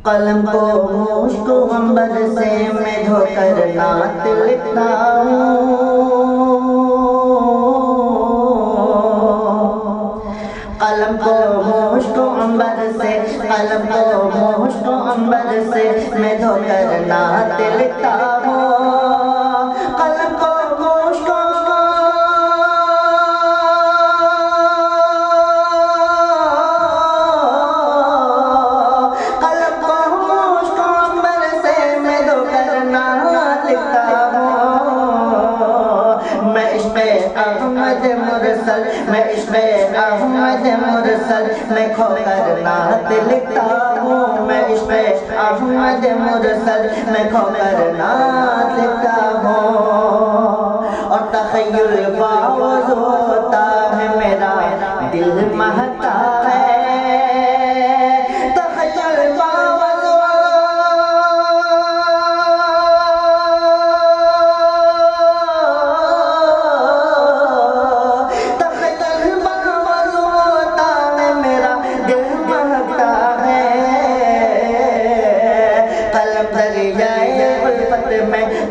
قلم کو مشک و عنبر سے میں دھو کر نعت لکھتا ہوں، قلم کو مشک و عنبر سے، قلم کو مشک و عنبر سے میں دھو کر نعت لکھتا ہوں، قلم کو مشک و احمد مرسل، میں عشق احمد مرسل میں کھو کر نعت لکھتا ہوں، میں عشق احمد مرسل میں کھو کر نعت لکھتا ہوں، اور تخیل باوز ہوتا ہے میرا دل مہتا ہے،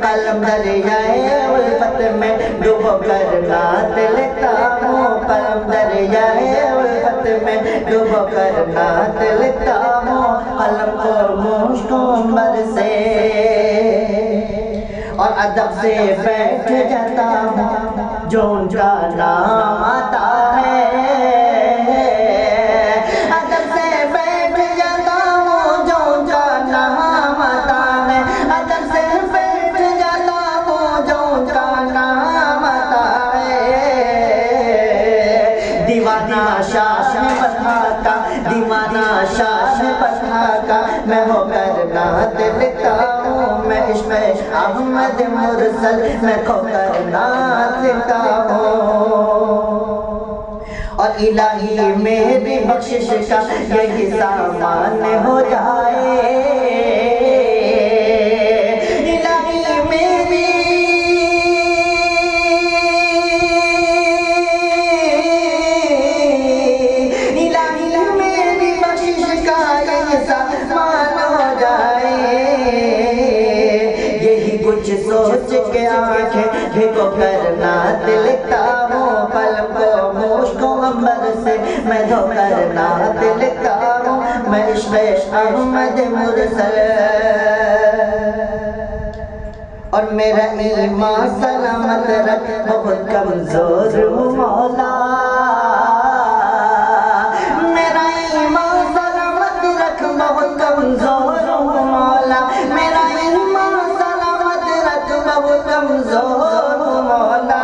قلم دریائے الفت میں ڈوب کر نعت لکھتا ہوں، قلم دریائے الفت میں ڈوب کر نعت لکھتا ہوں، قلم کو مشک و عنبر سے اور ادب سے بیٹھ جاتا ہوں، جو ان کا نام آتا ہے، دیوانہ شاہ پٹھا کا میں ہو کر نعت لکھتا ہوں، میں عشق احمد مرسل میں کھو کر نعت لکھتا ہوں، اور الہی میری بخشش کا یہی سامان ہو جائے، کچھ سوچ کے آنکھیں بھگو کر نعت لکھتا ہوں، قلم کو مشک و عنبر سے میں دھو کر نعت لکھتا ہوں، میں عشق احمد مرسل، اور میرا ایمان سلامت رکھ، بہت کمزور ہوں مولا، میرا ایمان سلامت رکھ، بہت کمزور ہوں مولا، میرا بہت کمزور مولا،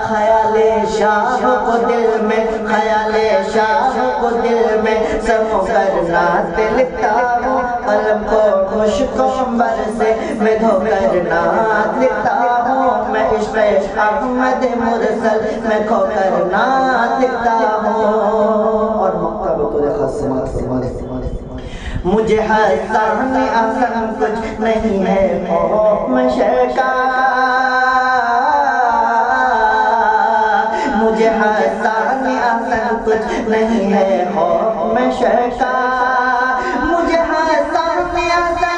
خیال شاہ کو دل میں، خیال شاہ کو دل میں سمو کر نعت لکھتا ہوں، قلم کو مشک و عنبر سے میں دھو کر نعت لکھتا ہوں، میں عشق احمد مرسل میں کھو کر نعت لکھتا ہوں، اور مقطع بطور خاص سماعت فرمانے مجھے حسن احسن کچھ نہیں ہے خوف شر کا، مجھے حسن احسن کچھ نہیں ہے خوف شر کا، مجھے حسن احسن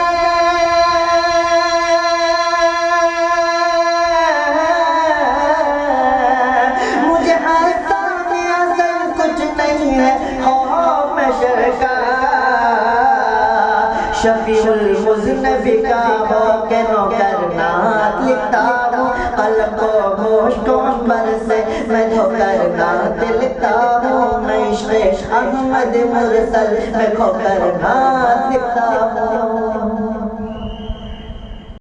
مجھے حسن احسن کچھ نہیں ہے خوف شر کا، شفیع المذنبی کا ہو کے نوکر نعت لکھتا ہوں، قلم کو مشک و عنبر سے میں دھو کر نعت لکھتا ہوں، میں عشق احمد مرسل میں کھو کر نعت لکھتا ہوں۔